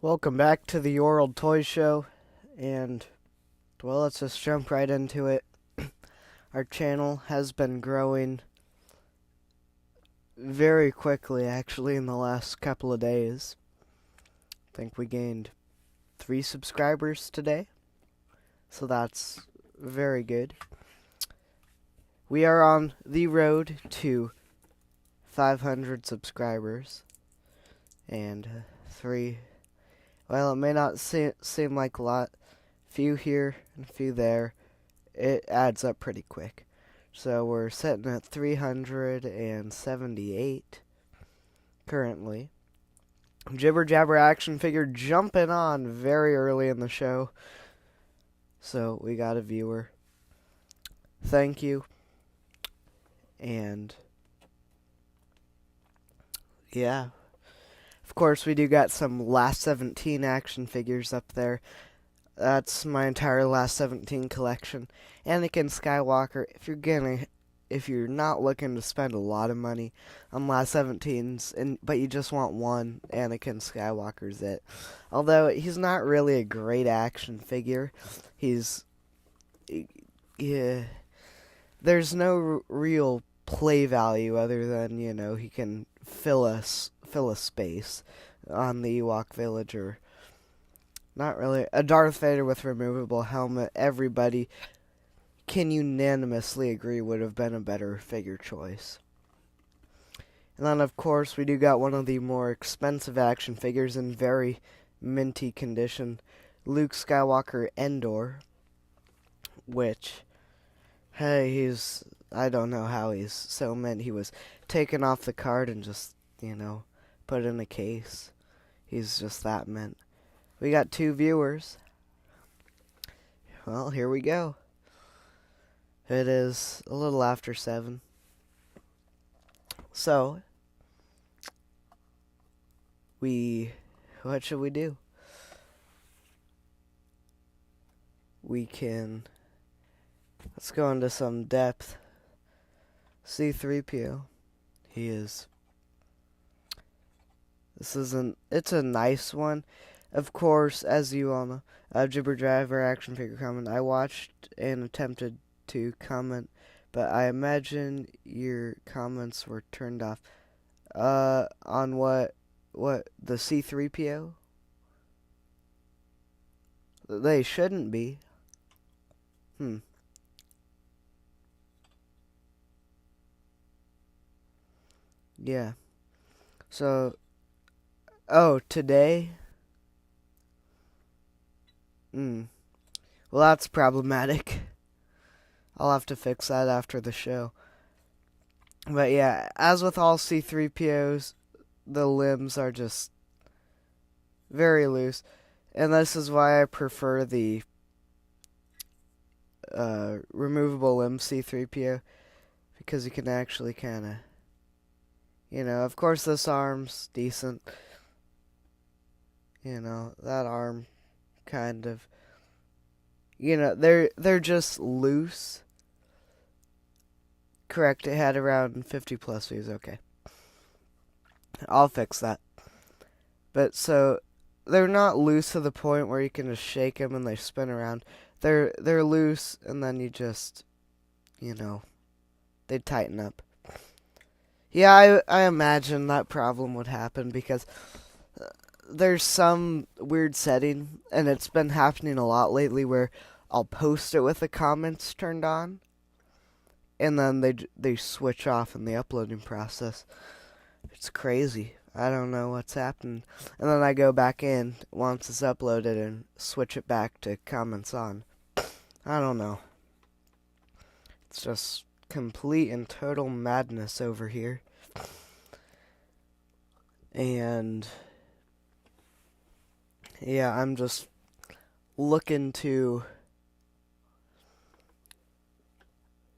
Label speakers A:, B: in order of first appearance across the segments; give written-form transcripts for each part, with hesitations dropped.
A: Welcome back to the Oral Toy Show, and well, let's just jump right into it. Our channel has been growing very quickly, actually, in the last couple of days. I think we gained 3 subscribers today, so that's very good. We are on the road to 500 subscribers, and 3. Well, it may not seem like a lot. Few here and few there. It adds up pretty quick. So we're sitting at 378 currently. Jibber Jabber action figure jumping on very early in the show. So we got a viewer. Thank you. And yeah. Of course, we do got some Last 17 action figures up there. That's my entire Last 17 collection. Anakin Skywalker, if you're not looking to spend a lot of money on Last 17s, but you just want one, Anakin Skywalker's it. Although he's not really a great action figure. Yeah, there's no real play value other than, he can fill a space on the Ewok village, or not really. A Darth Vader with removable helmet, everybody can unanimously agree would have been a better figure choice. And then, of course, we do got one of the more expensive action figures in very minty condition, Luke Skywalker Endor, which, hey, I don't know how he's so mint. He was taken off the card and just, put in a case. He's just that mint. We got 2 viewers. Well, here we go. It is a little after 7. So, what should we do? Let's go into some depth. C-3PO. It's a nice one. Of course, as you all know, Jibber Driver action figure comment. I watched and attempted to comment, but I imagine your comments were turned off. On what the C-3PO? They shouldn't be. Yeah. So, today? Well, that's problematic. I'll have to fix that after the show. But yeah, as with all C-3POs, the limbs are just very loose. And this is why I prefer the removable limb C-3PO. Because you can actually kind of, of course this arm's decent. That arm kind of, they're just loose. Correct, it had around 50 plus views. Okay, I'll fix that. But so they're not loose to the point where you can just shake them and they spin around. They're loose, and then you just, they tighten up. Yeah, I imagine that problem would happen because there's some weird setting, and it's been happening a lot lately, where I'll post it with the comments turned on, and then they switch off in the uploading process. It's crazy. I don't know what's happened. And then I go back in once it's uploaded and switch it back to comments on. I don't know. It's just complete and total madness over here. And yeah, I'm just looking to,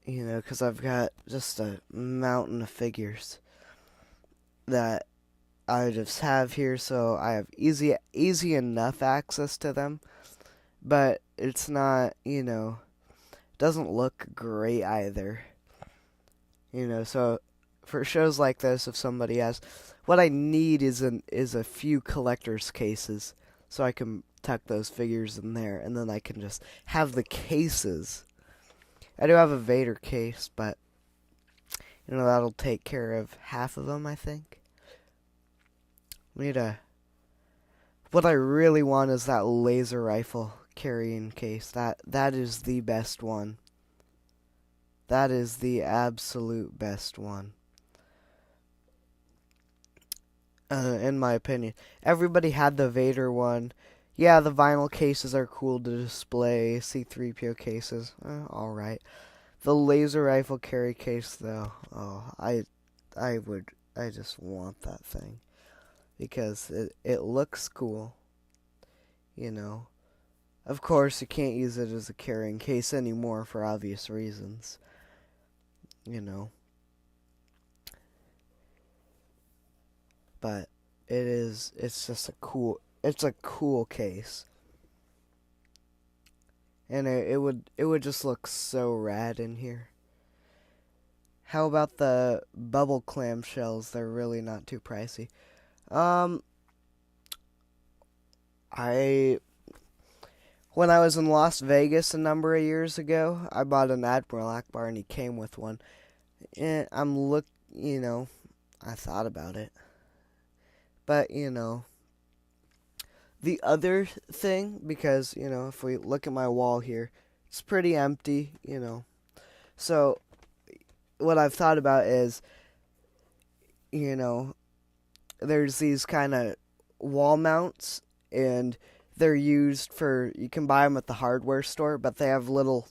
A: because I've got just a mountain of figures that I just have here, so I have easy enough access to them, but it's not, doesn't look great either. So for shows like this, if somebody asks, what I need is a few collector's cases, so I can tuck those figures in there, and then I can just have the cases. I do have a Vader case, but that'll take care of half of them, I think. We need a. What I really want is that laser rifle carrying case. That is the best one. That is the absolute best one. In my opinion. Everybody had the Vader one. Yeah, the vinyl cases are cool to display. C-3PO cases, alright. The laser rifle carry case, though, I just want that thing. Because it looks cool. Of course, you can't use it as a carrying case anymore for obvious reasons. But it's just it's a cool case. And it would just look so rad in here. How about the bubble clamshells? They're really not too pricey. When I was in Las Vegas a number of years ago, I bought an Admiral Akbar and he came with one. And I thought about it. But, the other thing, because, if we look at my wall here, it's pretty empty, So, what I've thought about is, there's these kind of wall mounts, and they're used for, you can buy them at the hardware store, but they have little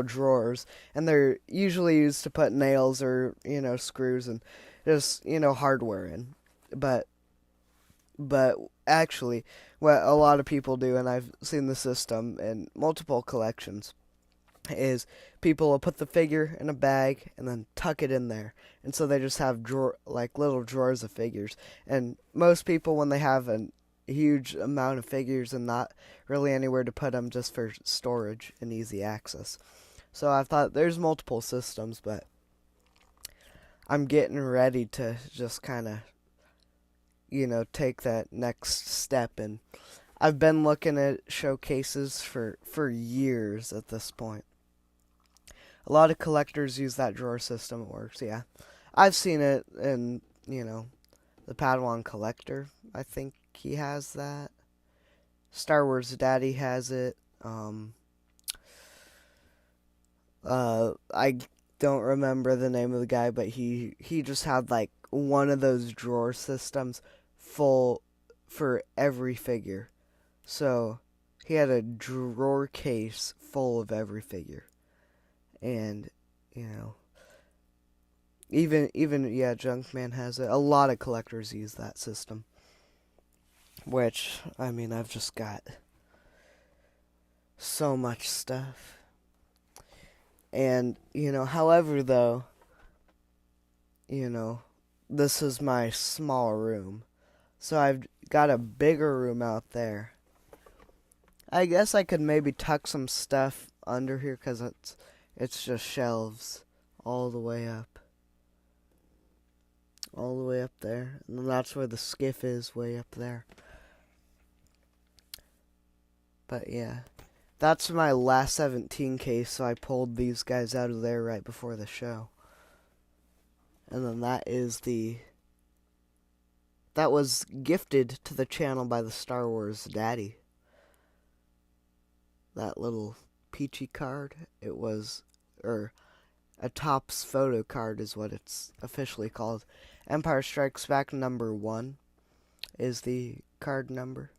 A: drawers, and they're usually used to put nails or, screws and just, hardware in. But actually, what a lot of people do, and I've seen the system in multiple collections, is people will put the figure in a bag and then tuck it in there. And so they just have little drawers of figures. And most people, when they have a huge amount of figures and not really anywhere to put them, just for storage and easy access. So I've thought there's multiple systems, but I'm getting ready to just kind of take that next step. And I've been looking at showcases for years at this point. A lot of collectors use that drawer system. It works, yeah. I've seen it in, the Padawan Collector. I think he has that. Star Wars Daddy has it. I don't remember the name of the guy, but he just had like one of those drawer systems full for every figure. So he had a drawer case full of every figure. And, even Junkman has it. A lot of collectors use that system. Which, I've just got so much stuff. And, however, though, this is my small room. So I've got a bigger room out there. I guess I could maybe tuck some stuff under here because it's just shelves all the way up. All the way up there. And then that's where the skiff is, way up there. But yeah. That's my last 17 case, so I pulled these guys out of there right before the show. And then that was gifted to the channel by the Star Wars Daddy. That little peachy card. It was, a Topps photo card is what it's officially called. Empire Strikes Back number 1 is the card number.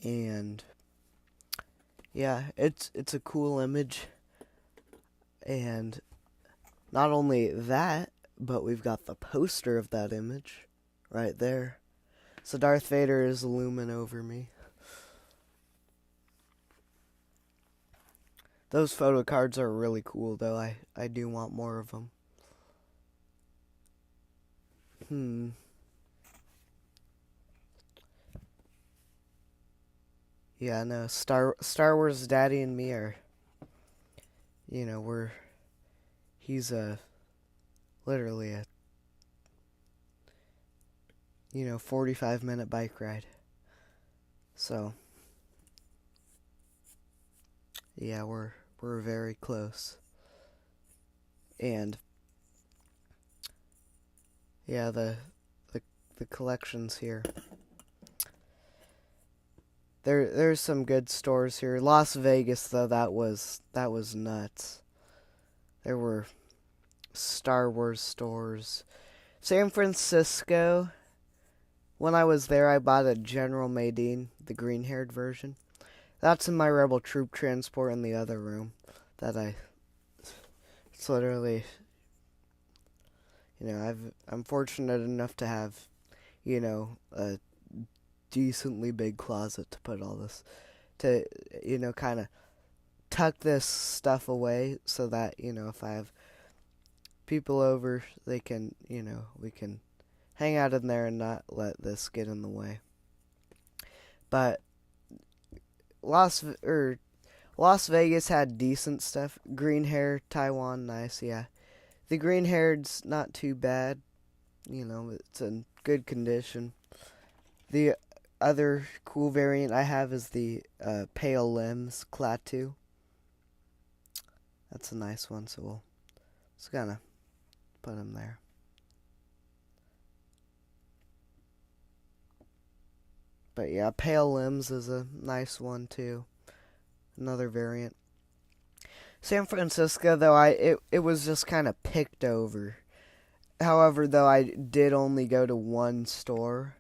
A: And yeah, it's a cool image. And not only that, but we've got the poster of that image right there. So Darth Vader is looming over me. Those photo cards are really cool, though. I do want more of them. Yeah, no, Star Wars Daddy and me are, he's literally 45-minute bike ride. So, yeah, we're very close. And yeah, the collections here. There's some good stores here. Las Vegas though, that was nuts. There were Star Wars stores. San Francisco, when I was there, I bought a General Madine, the green-haired version. That's in my Rebel Troop Transport in the other room. It's literally, I'm fortunate enough to have, a decently big closet to put all this, to, kind of tuck this stuff away so that, if I have people over, they can, we can hang out in there and not let this get in the way. But Las Vegas had decent stuff. Green hair, Taiwan, nice, yeah. The green haired's not too bad. It's in good condition. The other cool variant I have is the Pale Limbs Klaatu. That's a nice one, so we'll just kind of put him there. But yeah, Pale Limbs is a nice one too. Another variant. San Francisco, though, it was just kind of picked over. However, though, I did only go to one store.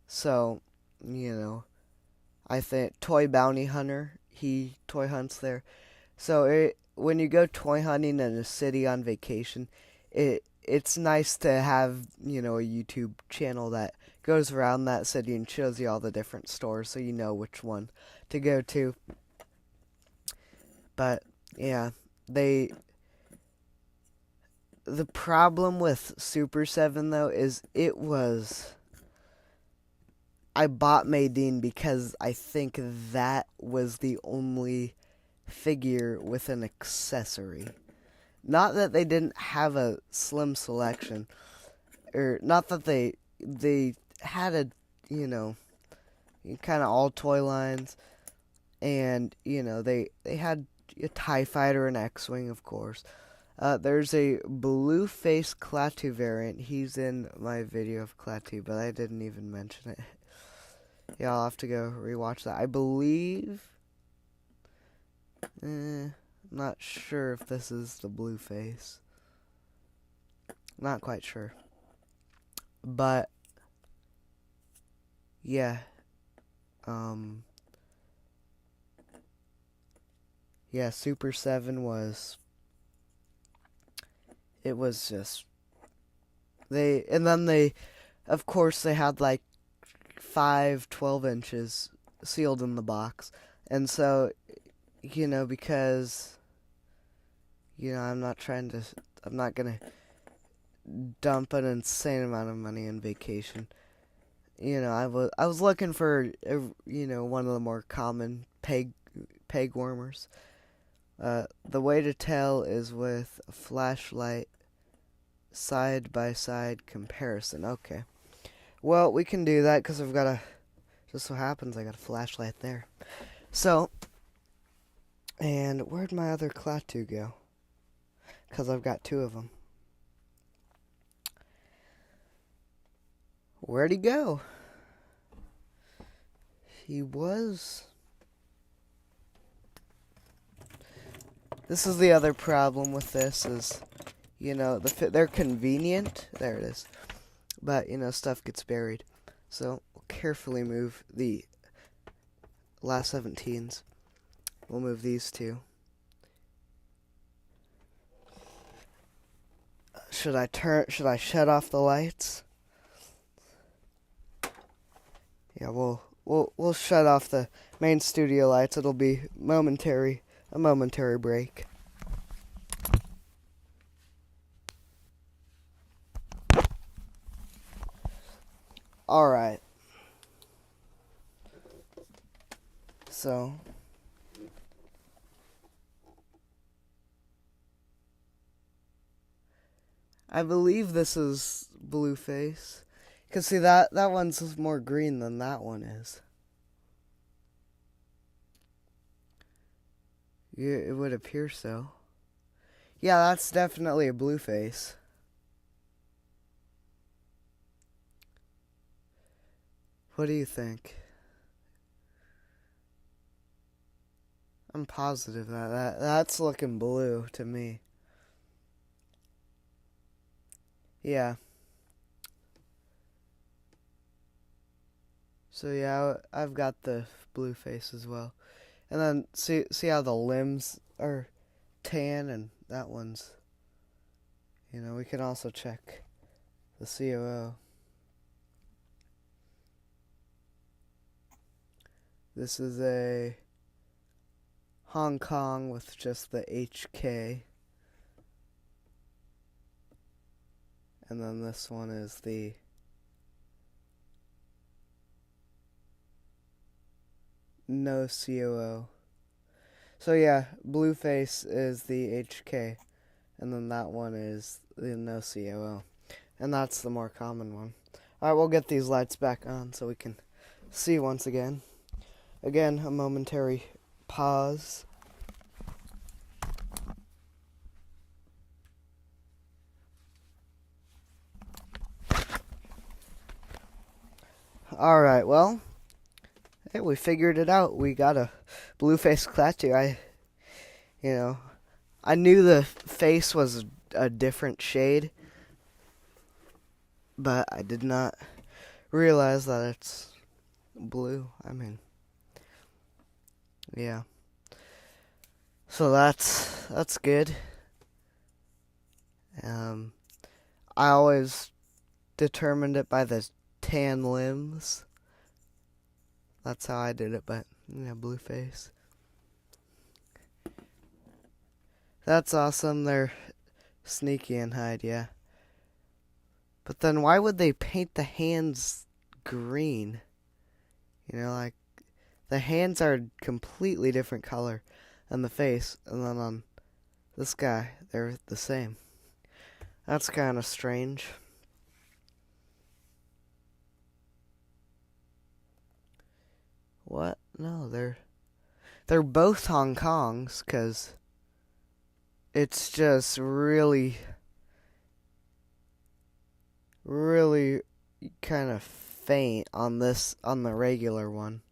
A: So, I think Toy Bounty Hunter, he toy hunts there. So, when you go toy hunting in a city on vacation, it's nice to have, a YouTube channel that goes around that city and shows you all the different stores so you know which one to go to. But, yeah, the problem with Super 7, though, is I bought Madine because I think that was the only figure with an accessory. Not that they didn't have a slim selection, or not that they had a, kind of all toy lines, and, they had a TIE Fighter and X-Wing, of course. There's a blue face Klaatu variant. He's in my video of Klaatu, but I didn't even mention it. Yeah, I'll have to go rewatch that. I believe... not sure if this is the blue face. Not quite sure. But, yeah. Yeah, Super 7 was... It was just... And then they... Of course, they had, 12 inches sealed in the box. And so, because... I'm not gonna dump an insane amount of money on vacation. I was looking for, one of the more common peg warmers. The way to tell is with a flashlight side-by-side comparison. Okay. Well, we can do that because I've got just so happens I got a flashlight there. So, and where'd my other Klaatu go? Because I've got two of them. Where'd he go? He was... This is the other problem with this is, they're convenient. There it is. But, stuff gets buried. So, we'll carefully move the last 17s. We'll move these two. Should I shut off the lights? Yeah, we'll shut off the main studio lights. It'll be a momentary break. All right. So, I believe this is Blueface. Cause see that one's more green than that one is. Yeah, it would appear so. Yeah, that's definitely a blue face. What do you think? I'm positive that's looking blue to me. Yeah. So yeah, I've got the blue face as well. And then see how the limbs are tan and that one's, we can also check the COO. This is a Hong Kong with just the HK. And then this one is the no COO. So yeah, blue face is the HK. And then that one is the no COO. And that's the more common one. Alright, we'll get these lights back on so we can see once again. Again, a momentary pause. Alright, well, hey, we figured it out. We got a blue-faced Klaatu. I knew the face was a different shade, but I did not realize that it's blue. Yeah. So that's good. I always determined it by the tan limbs. That's how I did it, but blue face. That's awesome. They're sneaky and hide, yeah. But then why would they paint the hands green? Like the hands are a completely different color than the face, and then on this guy, they're the same. That's kind of strange. What? No, they're both Hong Kongs, because it's just really kind of faint on the regular one.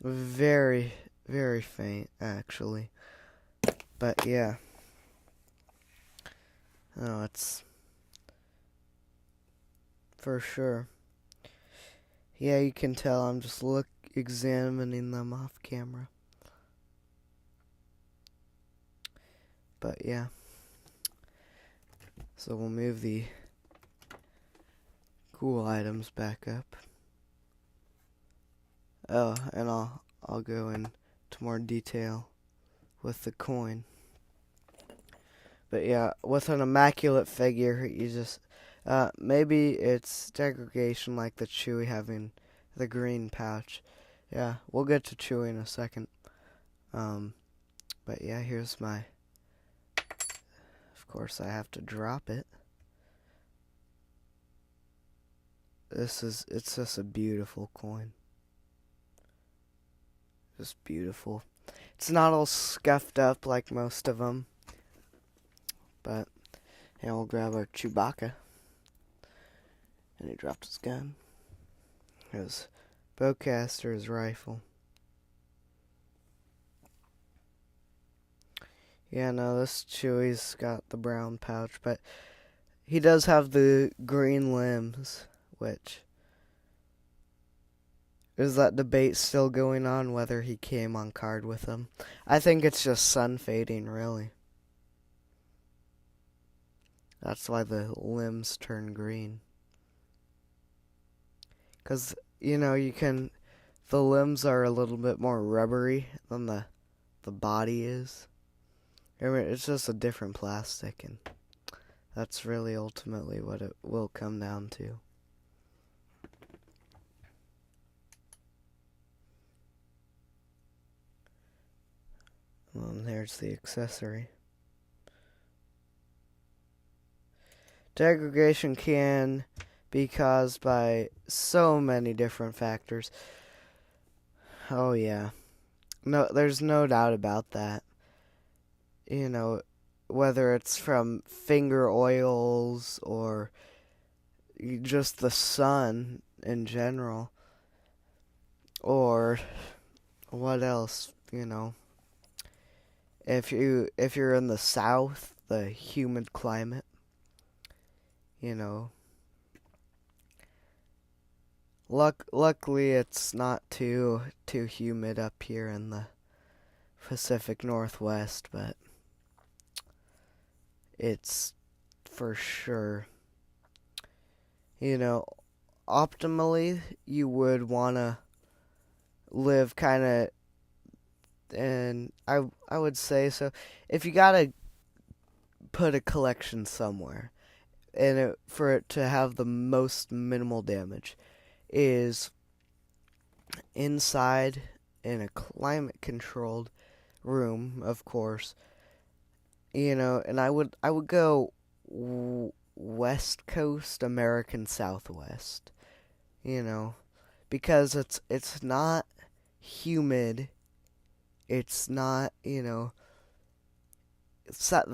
A: Very, very faint, actually. But yeah. Oh, it's for sure. Yeah, you can tell I'm just examining them off camera. But yeah. So we'll move the cool items back up. Oh, and I'll go into more detail with the coin. But yeah, with an immaculate figure, you just maybe it's degradation like the Chewy having the green pouch. Yeah, we'll get to Chewy in a second. But yeah, here's my. Of course, I have to drop it. It's just a beautiful coin. Just beautiful. It's not all scuffed up like most of them. But, yeah, we'll grab our Chewbacca. And he dropped his gun. His bowcaster, his rifle. Yeah, no, this Chewie's got the brown pouch, but he does have the green limbs, which is that debate still going on whether he came on card with them. I think it's just sun fading, really. That's why the limbs turn green. Because, the limbs are a little bit more rubbery than the body is. It's just a different plastic, and that's really ultimately what it will come down to. And there's the accessory. Degradation can be caused by so many different factors. Oh yeah. No, there's no doubt about that. You know, whether it's from finger oils or just the sun in general, or what else, if you're in the south, the humid climate, you know. Luckily it's not too humid up here in the Pacific Northwest, but it's for sure, you know, optimally you would want to live kind of, and I would say, so if you got to put a collection somewhere and for it to have the most minimal damage is inside in a climate controlled room, of course. And I would go West Coast, American Southwest, because it's not humid. It's not, the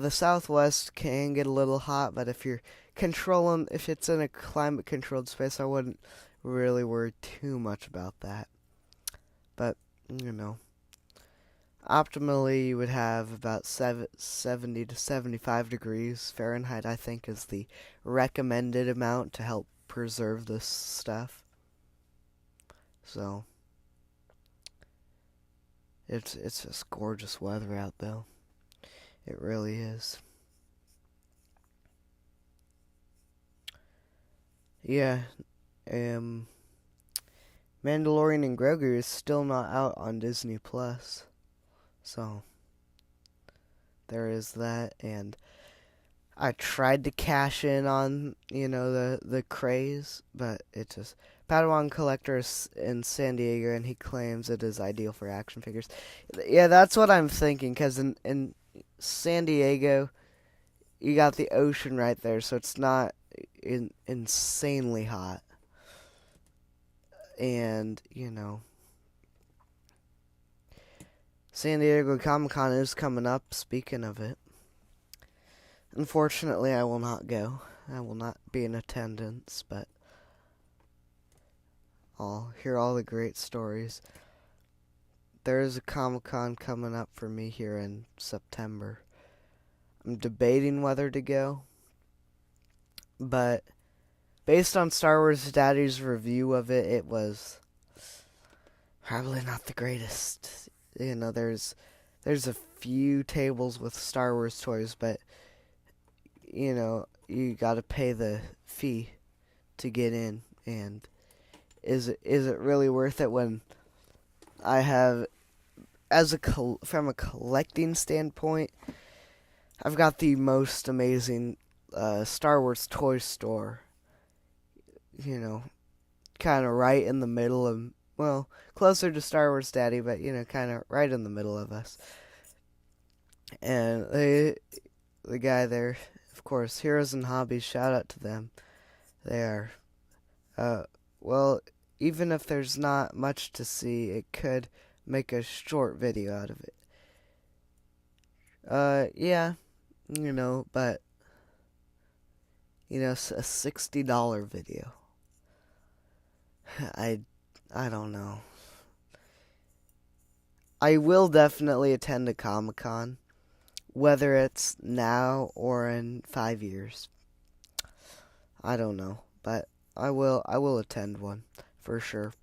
A: Southwest can get a little hot, but if it's in a climate controlled space, I wouldn't really worry too much about that. But, optimally you would have about 70 to 75 degrees Fahrenheit, I think, is the recommended amount to help preserve this stuff. So, it's just gorgeous weather out, though. It really is. Yeah, Mandalorian and Grogu is still not out on Disney Plus. So, there is that, and I tried to cash in on, the craze, but it just Padawan Collector is in San Diego, and he claims it is ideal for action figures. Yeah, that's what I'm thinking, because in San Diego, you got the ocean right there, so it's not insanely hot. And, San Diego Comic-Con is coming up, speaking of it. Unfortunately, I will not go. I will not be in attendance, but I'll hear all the great stories. There is a Comic-Con coming up for me here in September. I'm debating whether to go, but based on Star Wars Daddy's review of it, it was probably not the greatest. There's a few tables with Star Wars toys, but you gotta pay the fee to get in, and is it really worth it when I have, from a collecting standpoint, I've got the most amazing Star Wars toy store, kind of right in the middle of, well, closer to Star Wars Daddy, but, kind of right in the middle of us. And the guy there, of course, Heroes and Hobbies, shout out to them. They are, well, even if there's not much to see, it could make a short video out of it. Yeah, but, a $60 video. I don't know. I will definitely attend a Comic-Con, whether it's now or in 5 years. I don't know, but I will attend one for sure.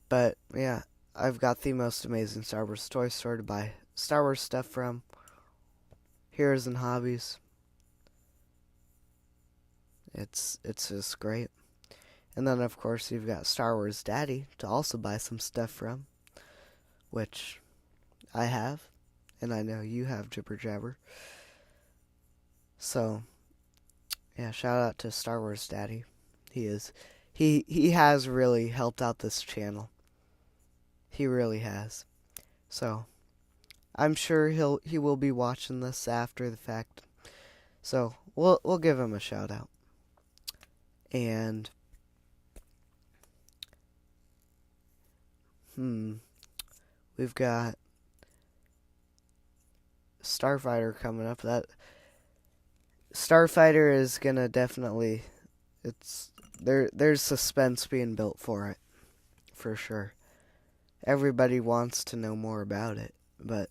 A: But yeah, I've got the most amazing Star Wars toy store to buy Star Wars stuff from. Heroes and Hobbies. It's just great. And then, of course, you've got Star Wars Daddy to also buy some stuff from, which I have, and I know you have, Jibber Jabber. So, yeah, shout out to Star Wars Daddy. He has really helped out this channel. He really has. So, I'm sure he will be watching this after the fact. So, we'll give him a shout out. And we've got Starfighter coming up. That Starfighter is gonna definitely, it's there's suspense being built for it, for sure. Everybody wants to know more about it, but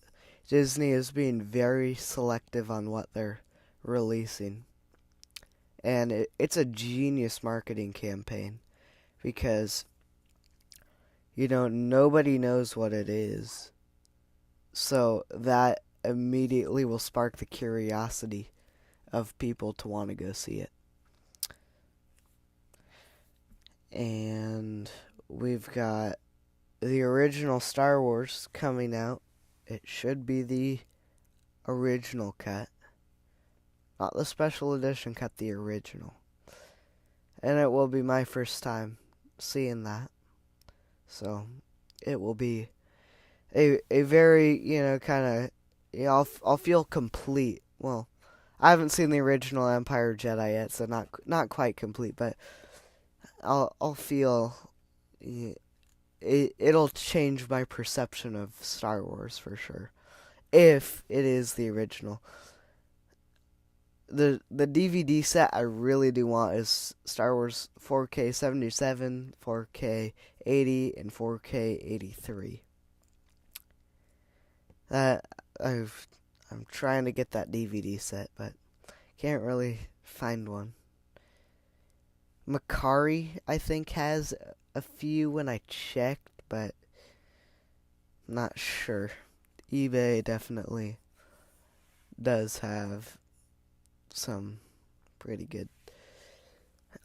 A: Disney is being very selective on what they're releasing. And it's a genius marketing campaign because, nobody knows what it is. So that immediately will spark the curiosity of people to want to go see it. And we've got the original Star Wars coming out. It should be the original cut. Not the special edition cut, the original. And it will be my first time seeing that. So it will be a very, kind of, I'll feel complete. Well, I haven't seen the original Empire Jedi yet, so not quite complete, but I'll feel it'll change my perception of Star Wars for sure, if it is the original. The DVD set I really do want is Star Wars 4K 77, 4K 80, and 4K 83. That I'm trying to get that DVD set, but can't really find one. Macari, I think, has a few when I checked, but not sure. eBay definitely does have some pretty good.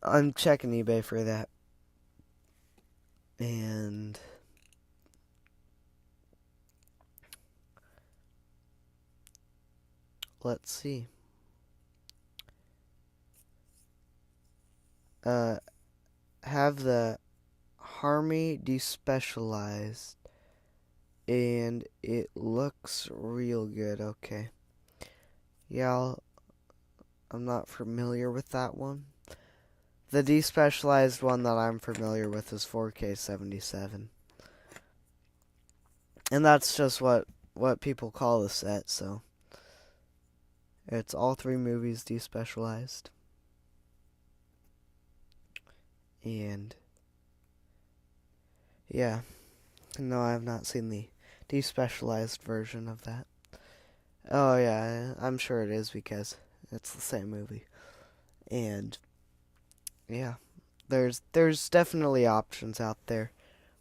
A: I'm checking eBay for that. And let's see. Have the Harmy despecialized, and it looks real good. Okay. Yeah, I'm not familiar with that one. The despecialized one that I'm familiar with is 4K 77. And that's just what people call the set, so it's all 3 movies despecialized. And yeah, no, I have not seen the despecialized version of that. Oh yeah, I'm sure it is because it's the same movie. And yeah, there's definitely options out there,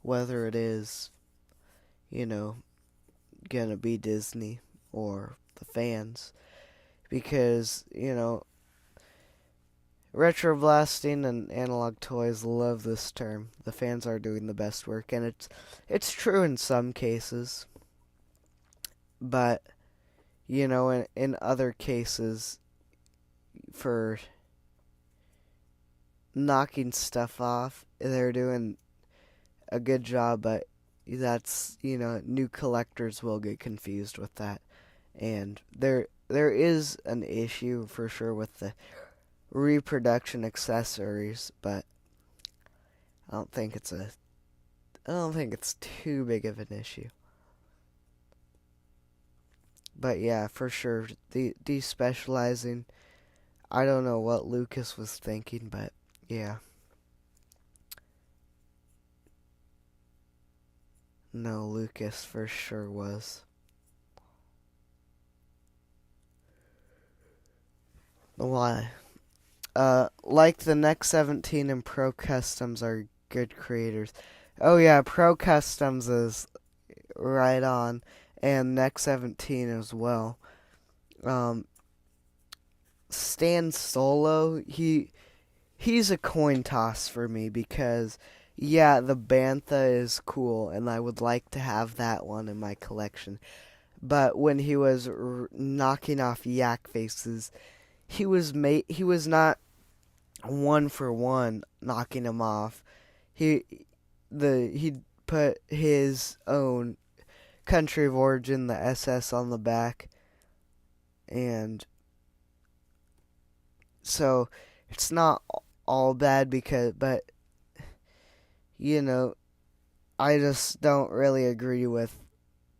A: whether it is, gonna be Disney or the fans, because retroblasting and analog toys love this term. The fans are doing the best work, and it's true in some cases, but in other cases, for knocking stuff off, they're doing a good job, but that's, new collectors will get confused with that. And there is an issue for sure with the reproduction accessories, but I don't think it's too big of an issue. But yeah, for sure, the despecializing, I don't know what Lucas was thinking, but yeah. No, Lucas for sure was. Why? Like the Next 17 and Pro Customs are good creators. Oh yeah, Pro Customs is right on, and Next 17 as well. Stan Solo, he's a coin toss for me because, yeah, the Bantha is cool, and I would like to have that one in my collection. But when he was knocking off yak faces, he was not one for one knocking him off. He put his own country of origin, the SS, on the back, and so it's not all bad but you know, I just don't really agree with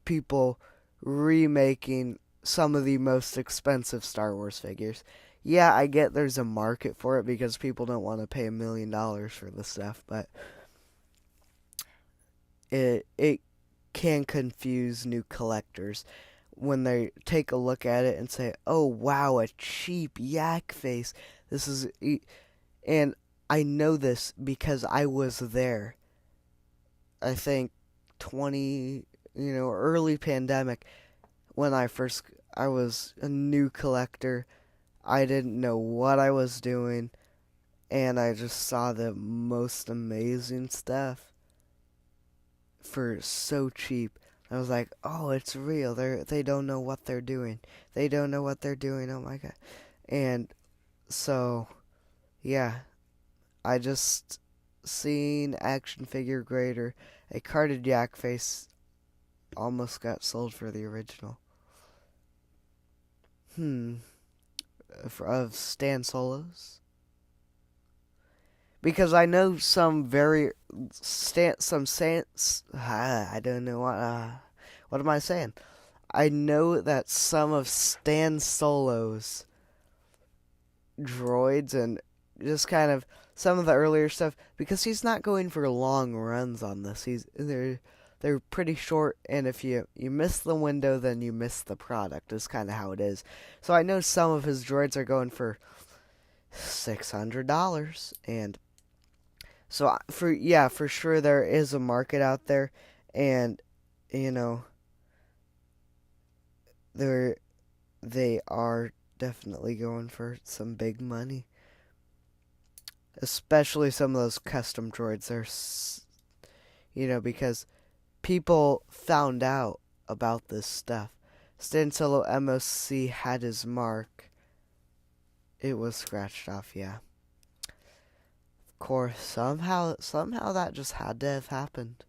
A: people remaking some of the most expensive Star Wars figures. Yeah, I get there's a market for it because people don't want to pay $1 million for the stuff, but it can confuse new collectors when they take a look at it and say, "Oh wow, a cheap yak face. This is," and I know this because I was there. I think 20, early pandemic when I was a new collector. I didn't know what I was doing, and I just saw the most amazing stuff for so cheap. I was like, "Oh, it's real. They don't know what they're doing. They don't know what they're doing. Oh my god!" And so, yeah, I just seen action figure grader. A carded yak face almost got sold for the original. Of Stan Solos. Because I know some very I don't know what am I saying? I know that some of Stan Solo's droids and just kind of some of the earlier stuff, because he's not going for long runs on this. They're pretty short, and if you miss the window, then you miss the product. Is kind of how it is. So I know some of his droids are going for $600, and so for sure there is a market out there, and they are definitely going for some big money. Especially some of those custom droids. Because people found out about this stuff. Stan Solo MOC had his mark. It was scratched off, yeah. Of course, somehow that just had to have happened.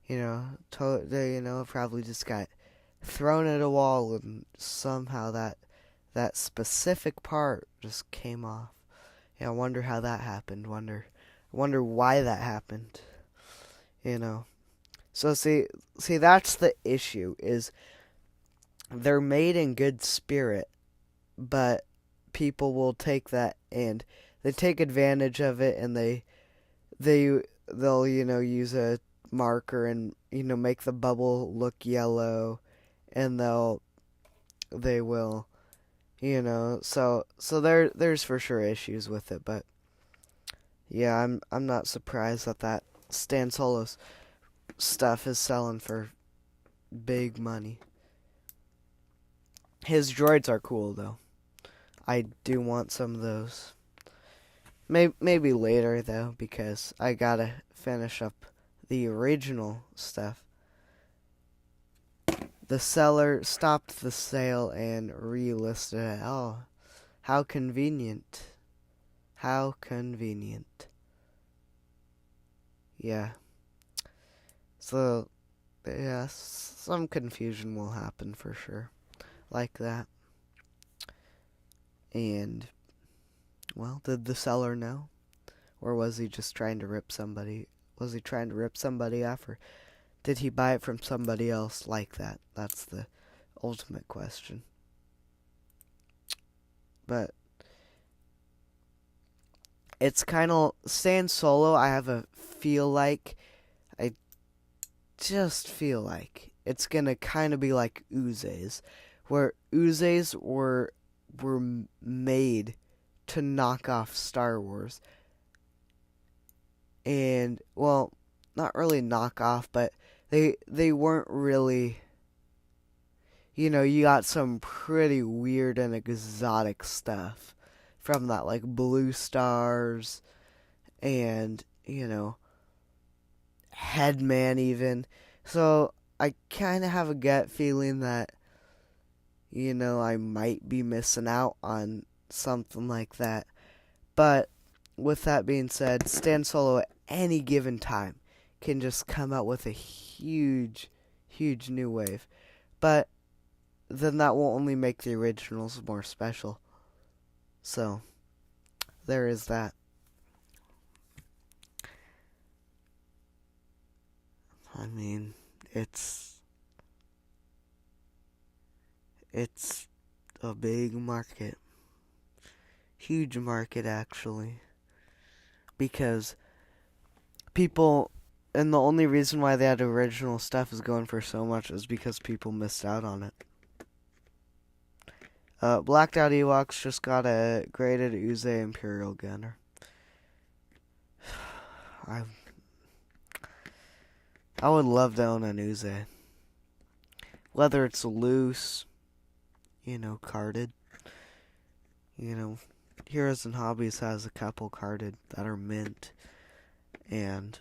A: Probably just got thrown at a wall, and somehow that specific part just came off. Yeah, I wonder how that happened. Wonder why that happened. So see, that's the issue. Is they're made in good spirit, but people will take that and they take advantage of it, and they'll use a marker and make the bubble look yellow, and they will so there's for sure issues with it, but yeah, I'm not surprised that Stan Solo's stuff is selling for big money. His droids are cool though. I do want some of those. Maybe later though, because I gotta finish up the original stuff. The seller stopped the sale and relisted it. Oh, how convenient. How convenient. Yeah. So, yeah, some confusion will happen for sure. Like that. And, well, did the seller know? Or was he just trying to rip somebody? Was he trying to rip somebody off? Or did he buy it from somebody else like that? That's the ultimate question. But it's kind of Stan Solo. I just feel like it's gonna kind of be like Uzes, where Uzes were made to knock off Star Wars, and well, not really knock off, but they weren't really. You got some pretty weird and exotic stuff from that, like blue stars and, Headman even. So I kind of have a gut feeling that, I might be missing out on something like that. But with that being said, Stan Solo at any given time can just come out with a huge, huge new wave. But then that will only make the originals more special. So, there is that. I mean, it's a big market. Huge market, actually. Because people, and the only reason why that original stuff is going for so much is because people missed out on it. Blacked Out Ewoks just got a graded Uze Imperial Gunner. I would love to own an Uze. Whether it's loose, carded. Heroes and Hobbies has a couple carded that are mint. And,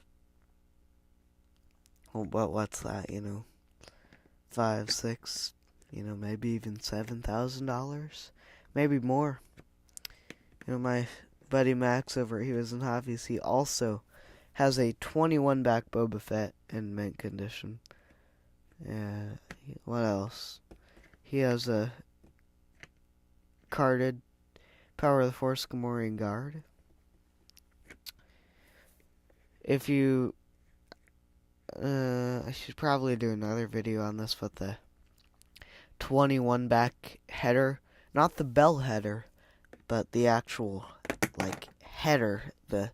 A: well, what's that, 5, 6, maybe even $7,000, maybe more. My buddy Max over at Heroes and Hobbies, he also has a 21 back Boba Fett in mint condition. What else? He has a carded Power of the Force Gamorrean Guard. If you, I should probably do another video on this, but the 21 back header, not the bell header, but the actual, header, the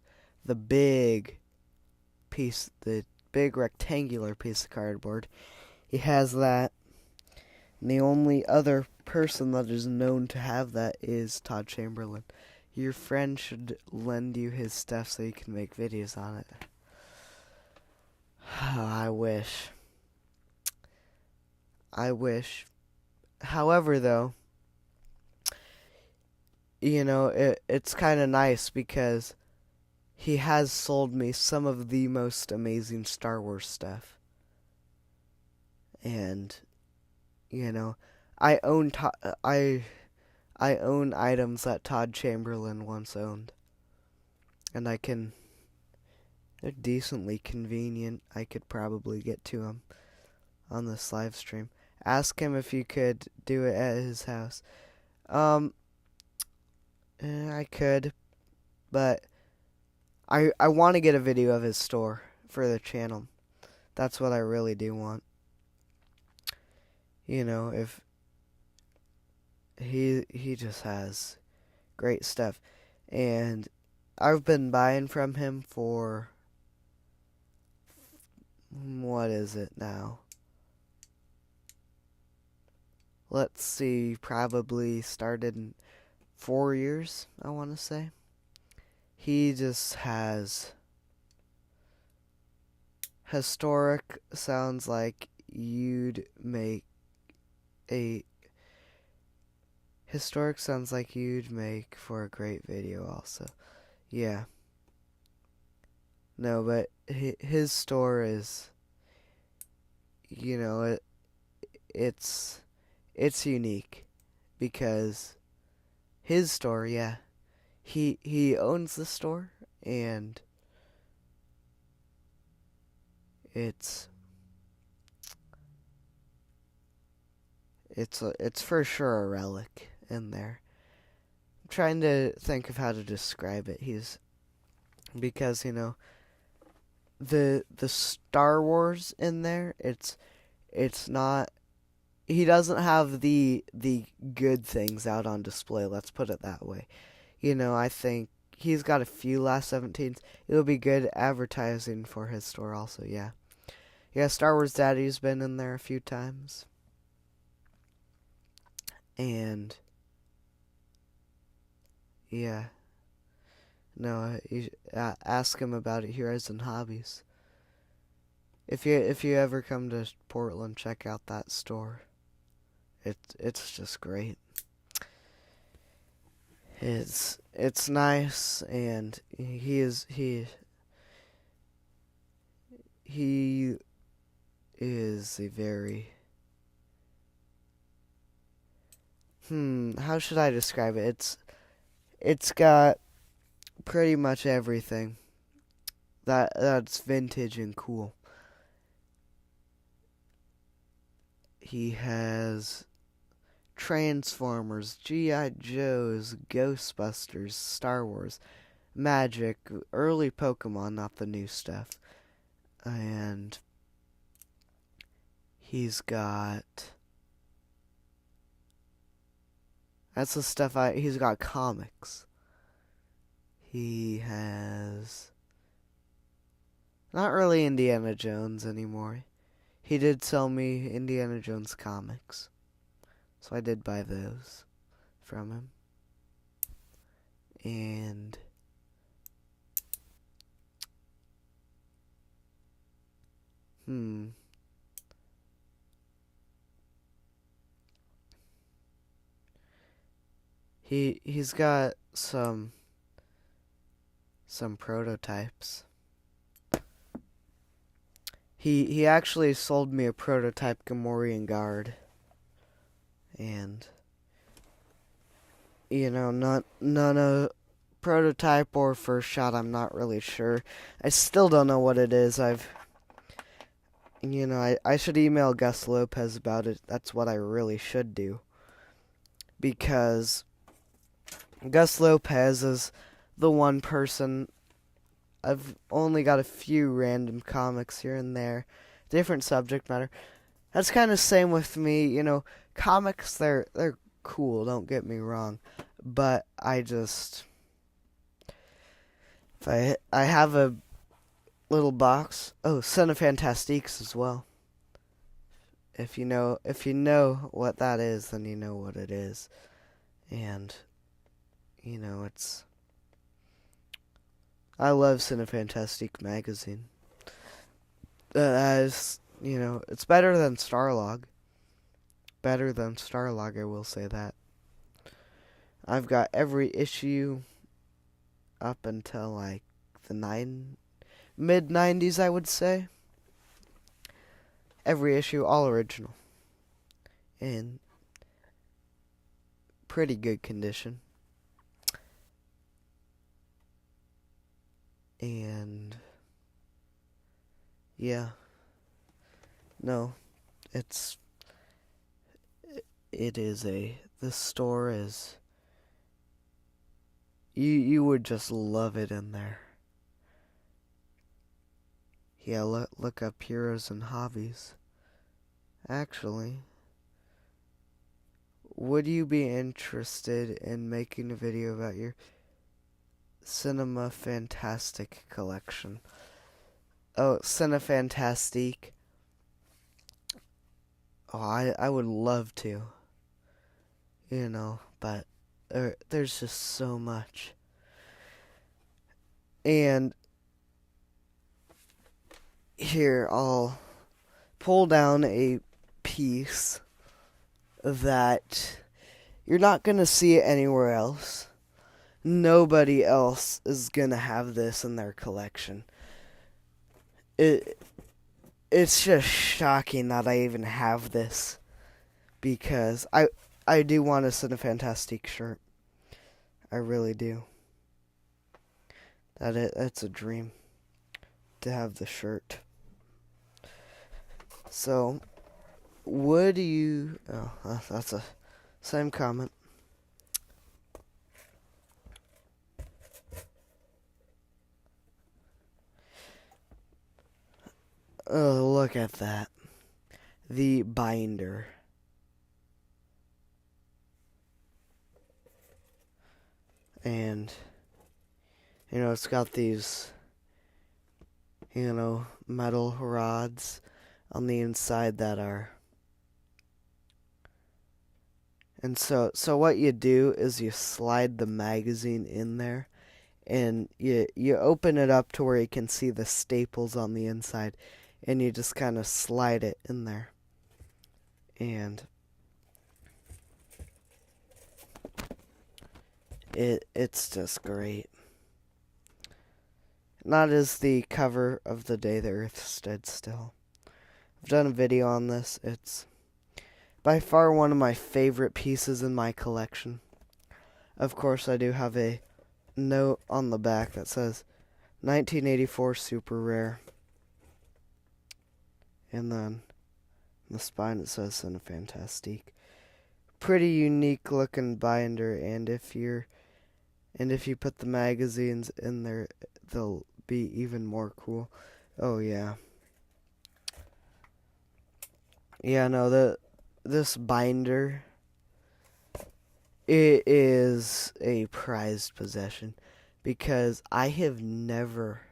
A: big piece, the big rectangular piece of cardboard. He has that, and the only other person that is known to have that is Todd Chamberlain. Your friend should lend you his stuff so you can make videos on it. I wish. However, though, it's kind of nice because he has sold me some of the most amazing Star Wars stuff. And, I own items that Todd Chamberlain once owned. And they're decently convenient. I could probably get to them on this live stream. Ask him if you could do it at his house. I could, but I want to get a video of his store for the channel. That's what I really do want. If he just has great stuff, and I've been buying from him for, what is it now? Let's see, probably started in 4 years, I want to say. He just has historic sounds like you'd make for a great video also. Yeah. No, but his store is, it's unique because his store, yeah, he owns the store, and it's for sure a relic in there. I'm trying to think of how to describe it. Because the Star Wars in there, it's not, he doesn't have the good things out on display, let's put it that way. I think he's got a few last 17s. It would be good advertising for his store also, yeah. Yeah, Star Wars Daddy's been in there a few times. And yeah. No, you ask him about it, Heroes and Hobbies. If you ever come to Portland, check out that store. It's just great. It's nice, and he is a very, how should I describe it? It's got pretty much everything that's vintage and cool. He has Transformers, G.I. Joes, Ghostbusters, Star Wars, Magic, early Pokemon, not the new stuff, and He's got... That's the stuff he's got comics. He has... Not really Indiana Jones anymore. He did sell me Indiana Jones comics. So I did buy those from him. And... He's got some prototypes. He actually sold me a prototype Gamorrean guard. And you know, none of prototype or first shot, I'm not really sure. I still don't know what it is. I should email Gus Lopez about it. That's what I really should do. Because Gus Lopez is the one person. I've only got a few random comics here and there. Different subject matter. That's kind of same with me. You know, comics, they're cool, don't get me wrong. But if I have a little box. Oh, Son of Fantastiques as well. If you know what that is, then you know what it is. And I love Cinefantastique magazine. It's better than Starlog. I will say that. I've got every issue up until like the mid-90s, I would say. Every issue, all original. In pretty good condition. And yeah. No, this store is, you would just love it in there. Yeah, look up Heroes and Hobbies. Actually, would you be interested in making a video about your Cinema Fantastic collection? Oh, Cinefantastique. Oh, I would love to. But there's just so much. And here, I'll pull down a piece that you're not going to see it anywhere else. Nobody else is going to have this in their collection. It's just shocking that I even have this, because I do want a Cinefantastique shirt. I really do. It's a dream to have the shirt. So, would you... Oh, that's a same comment. Oh, look at that. The binder. And, it's got these, metal rods on the inside that are... And so what you do is you slide the magazine in there, and you open it up to where you can see the staples on the inside, and you just kind of slide it in there. And it's just great. And that is the cover of The Day the Earth Stood Still. I've done a video on this. It's by far one of my favorite pieces in my collection. Of course, I do have a note on the back that says 1984 super rare. And then on the spine it says Cinefantastique. Pretty unique looking binder, and if you put the magazines in there, they'll be even more cool. Oh yeah. Yeah, no, this binder, it is a prized possession because I have never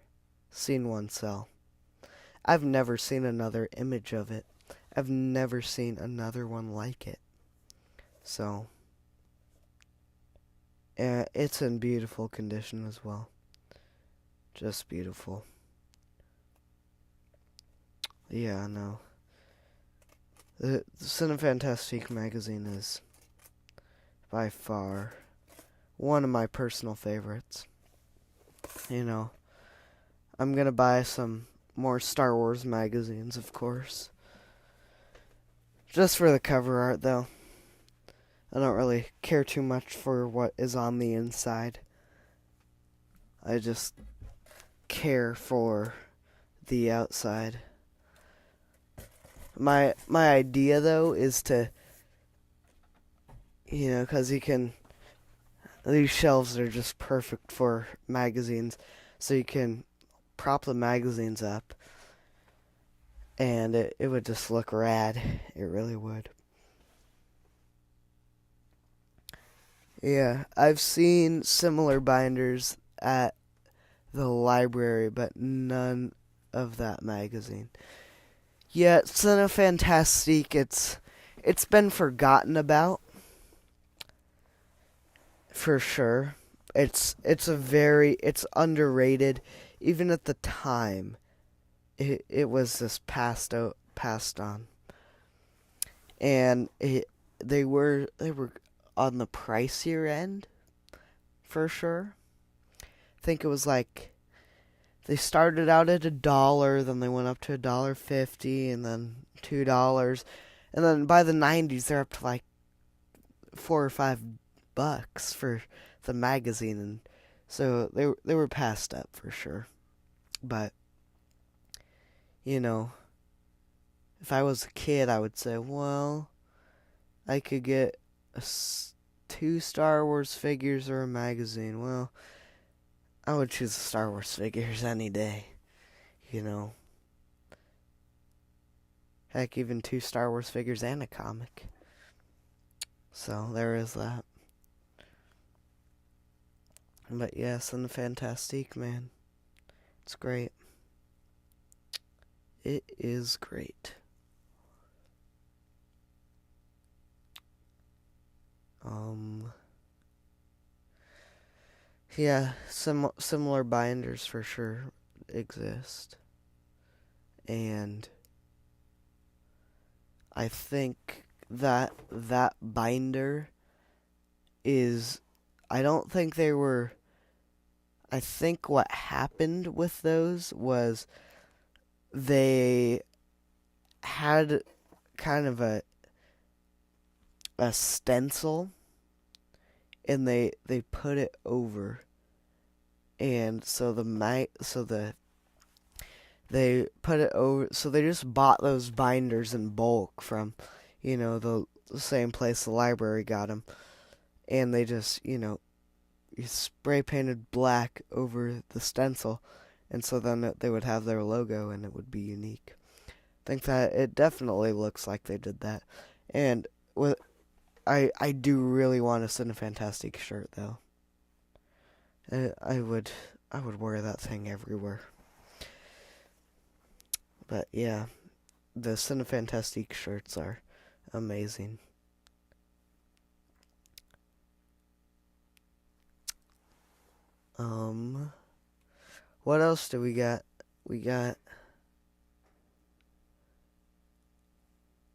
A: seen one sell. I've never seen another image of it. I've never seen another one like it. So, it's in beautiful condition as well. Just beautiful. Yeah, no. The Cinefantastique magazine is by far one of my personal favorites. You know, I'm gonna buy some more Star Wars magazines, of course. Just for the cover art, though. I don't really care too much for what is on the inside. I just care for the outside. My idea, though, is to, because these shelves are just perfect for magazines, so you can prop the magazines up, and it would just look rad. It really would. Yeah, I've seen similar binders at the library, but none of that magazine. Yeah, Cinefantastique, it's been forgotten about for sure. It's underrated. Even at the time, it was just passed on, and they were on the pricier end for sure. I think it was like they started out at $1, then they went up to $1.50, and then $2, and then by the '90s they're up to like $4 or $5 for the magazine, and so they were passed up for sure. But if I was a kid, I would say, well, I could get two Star Wars figures or a magazine. Well, I would choose the Star Wars figures any day. Heck, even two Star Wars figures and a comic. So there is that. But yes, and the Fantastique, man. It's great. It is great. Yeah, similar binders for sure exist. And I think that binder is, I don't think they were, I think what happened with those was they had kind of a stencil, and they put it over, and so they put it over, so they just bought those binders in bulk from the same place the library got them, and they just you spray painted black over the stencil, and so then they would have their logo and it would be unique. I think that it definitely looks like they did that. And I do really want a Cinefantastique shirt though. I would wear that thing everywhere. But yeah, the Cinefantastique shirts are amazing. What else do we got? We got,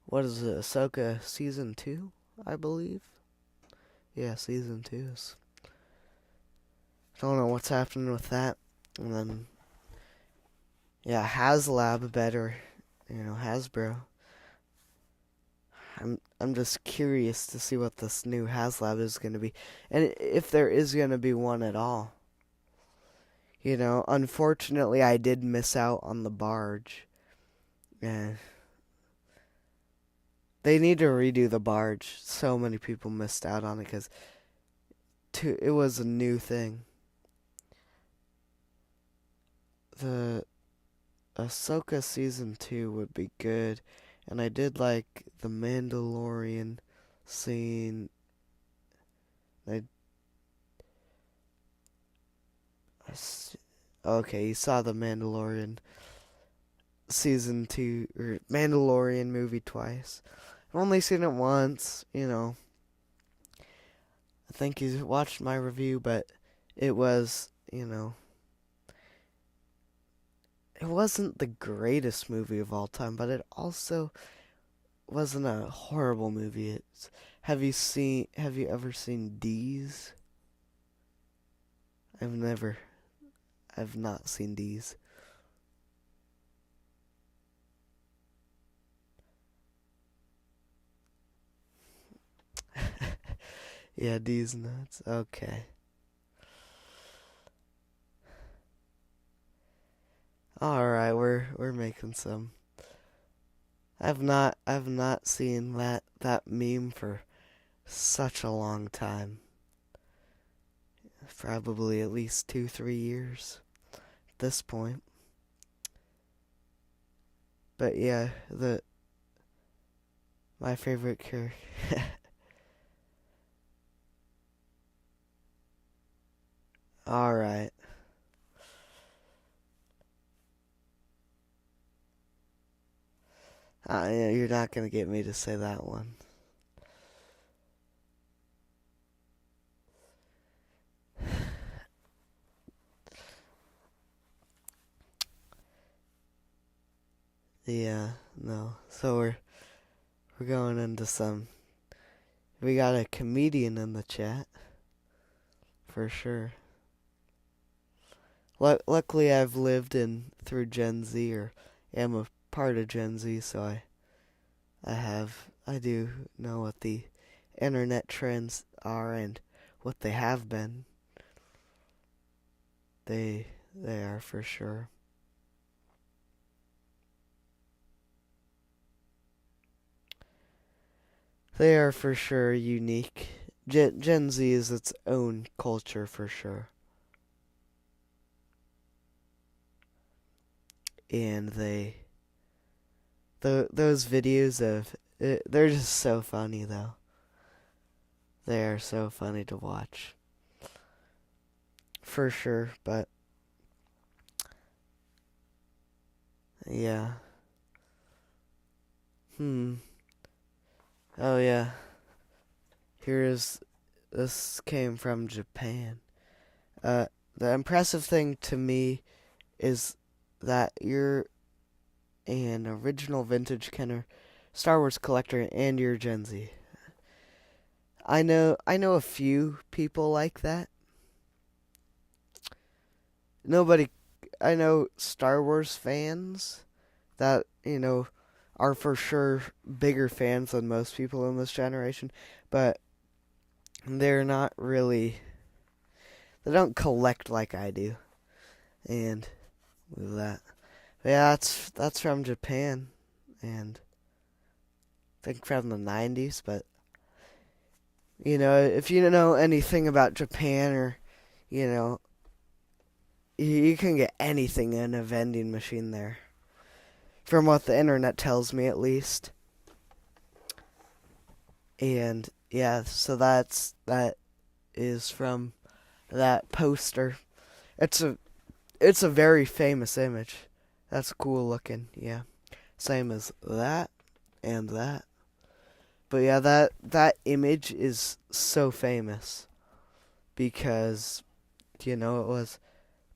A: what is it, Ahsoka Season 2, I believe? Yeah, Season 2 is... I don't know what's happening with that. And then, yeah, HasLab better, Hasbro. I'm just curious to see what this new HasLab is going to be, and if there is going to be one at all. Unfortunately, I did miss out on the barge. Yeah. They need to redo the barge. So many people missed out on it because it was a new thing. The Ahsoka Season 2 would be good, And I did like the Mandalorian scene. I, okay, you saw the Mandalorian season 2 or Mandalorian movie twice. I've only seen it once, you know. I think you watched my review, but it was, you know, it wasn't the greatest movie of all time, but it also wasn't a horrible movie. Have you ever seen D's? I've never I've not seen D's. Yeah, D's nuts. Okay. All right, we're making some. I've not seen that meme for such a long time. Probably at least 2-3 years at this point. But yeah, the my favorite character. All right. Yeah, you're not gonna get me to say that one. Yeah, no. So we're going into some. We got a comedian in the chat for sure. Luckily, I've lived in through Gen Z, or am a part of Gen Z, so I do know what the internet trends are and what they have been. They are for sure. They are for sure unique. Gen Z is its own culture for sure. And those videos of they're just so funny though. They are so funny to watch. For sure, but yeah. Oh yeah. This came from Japan. The impressive thing to me is that you're an original vintage Kenner Star Wars collector and you're Gen Z. I know a few people like that. Nobody I know Star Wars fans that, you know, are for sure bigger fans than most people in this generation, but they're not really they don't collect like I do. And with that. Yeah, that's from Japan and I think from the 90s, but you know, if you know anything about Japan or, you know, you can get anything in a vending machine there. From what the internet tells me, at least. And yeah, so that is from that poster. It's a very famous image. That's cool looking. Yeah, same as that and that. But yeah, that image is so famous because you know it was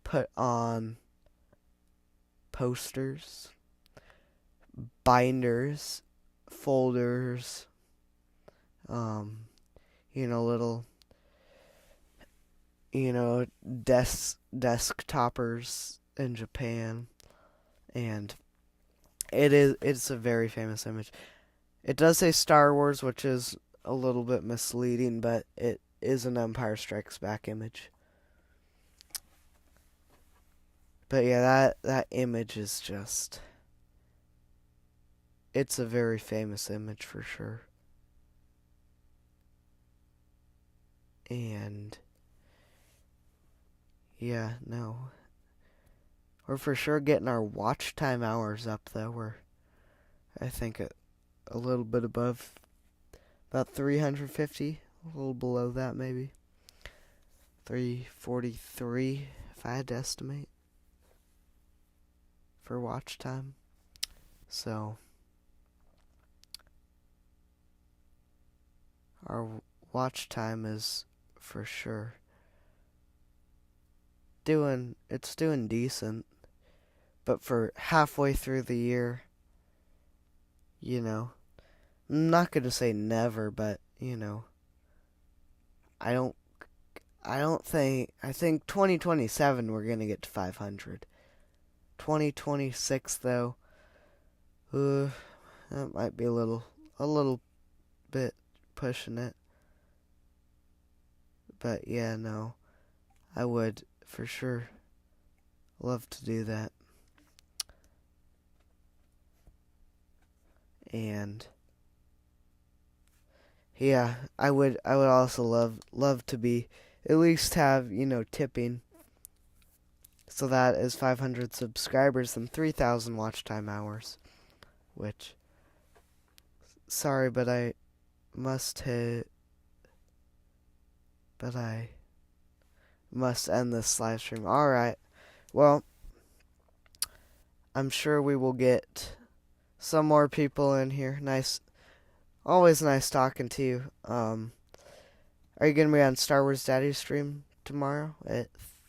A: put on posters, binders, folders, you know, little, you know, desktoppers in Japan, and it's a very famous image. It does say Star Wars, which is a little bit misleading, but it is an Empire Strikes Back image. But yeah, that image is just it's a very famous image for sure. And yeah, no. We're for sure getting our watch time hours up though. I think a little bit above, about 350, a little below that maybe. 343, if I had to estimate, for watch time. So, our watch time is for sure doing decent, but for halfway through the year, I'm not gonna say never, but I don't I think 2027 we're gonna get to 500. 2026 though, that might be a little bit pushing it. But yeah, no, I would for sure love to do that. And yeah, I would also love to be at least have, tipping, so that is 500 subscribers and 3,000 watch time hours, which, sorry, but I must hit, but I must end this live stream. Alright, well, I'm sure we will get some more people in here. Always nice talking to you. Are you gonna be on Star Wars Daddy stream tomorrow at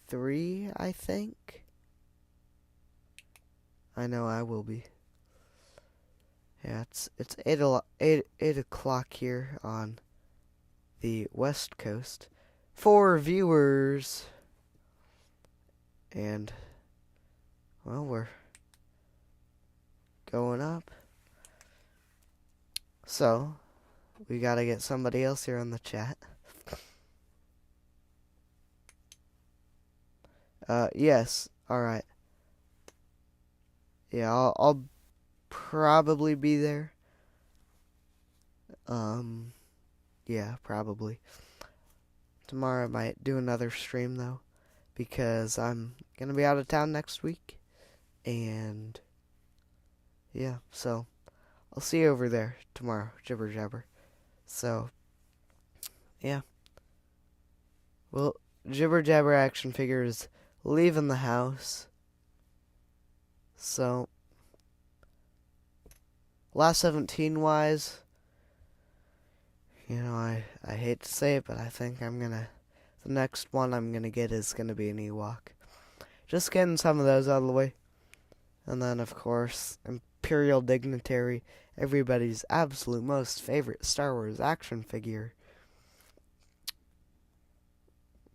A: 3, I think? I know I will be. Yeah, it's 8 o'clock here on the West Coast. 4 viewers. And, well, we're going up. So, we gotta get somebody else here in the chat. Yes, alright. Yeah, I'll probably be there. Yeah, probably. Tomorrow I might do another stream, though, because I'm gonna be out of town next week. And, yeah, so I'll see you over there tomorrow, jibber jabber. So, yeah. Well, jibber jabber action figures leaving the house. So, last 17 wise, I hate to say it, but I think the next one I'm gonna get is gonna be an Ewok. Just getting some of those out of the way. And then, of course, Imperial Dignitary, everybody's absolute most favorite Star Wars action figure,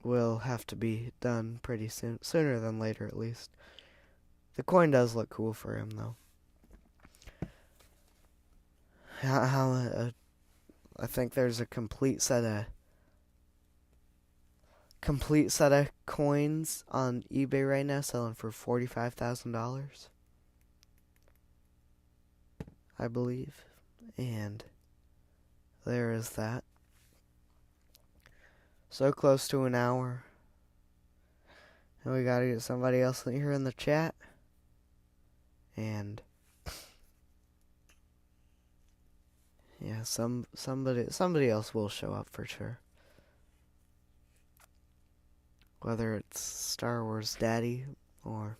A: will have to be done pretty soon. Sooner than later, at least. The coin does look cool for him, though. I think there's a complete set of coins on eBay right now, selling for $45,000, I believe. And there is that. So close to an hour. And we gotta get somebody else here in the chat. And yeah, somebody else will show up for sure. Whether it's Star Wars Daddy or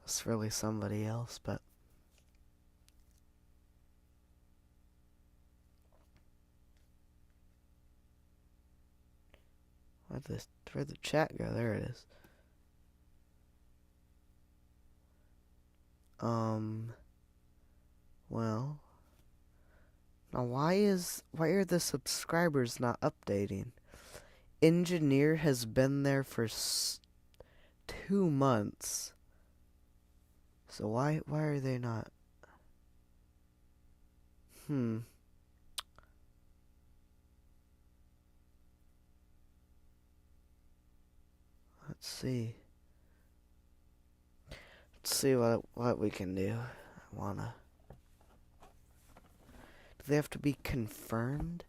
A: it's really somebody else, but where'd the chat go? There it is. Well, now why are the subscribers not updating? Engineer has been there for 2 months. So why are they not? Let's see. Let's see what we can do. Do they have to be confirmed?